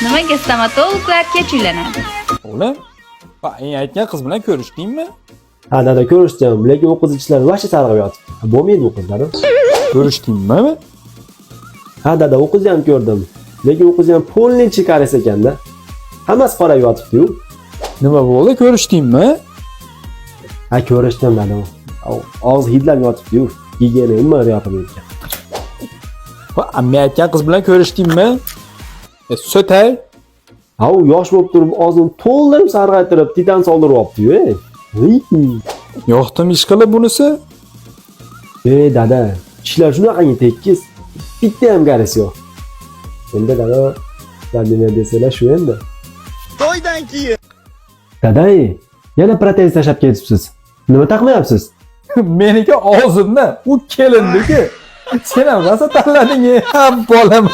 Nimaga stomatologlar kech uylanadi? O'g'lim, eng aytgan qiz bilan ko'rishdingmi? Ha dada ko'rishdim, lekin u qiz ichlari vashi sarg'ib yotibdi. Bo'lmaydi bu qizlar. Ko'rishdingmi? Ha dada u qizni ham ko'rdim, lekin u qiz ham polniy chekaris ekanda. Hammasi qorayib yotibdi-yu. Nima bo'ldi? Ko'rishdingmi? Ha ko'rishdim dada. Og'iz hidlab yotibdi-yu. Gigiyena umuman yoqmaydi. Amma aytgan qiz bilan ko'rishdingmi? So'tay. Ha u yosh bo'lib turib, og'zini to'ldirib sarg'aytirib, titan soldiryapti-yu. Yo'qdim ish qilib bunisi. Dada, ishlar shunaqangi tekis. Bitta ham garisi yo'q. Endi dada, nima desalar shu endi. To'ydan keyin. Dada, yana protez tashab ketibsiz. Nima taqmayapsiz? Meniki og'zimda, u kelindiki. Sen ham rosa tanlading, bolam.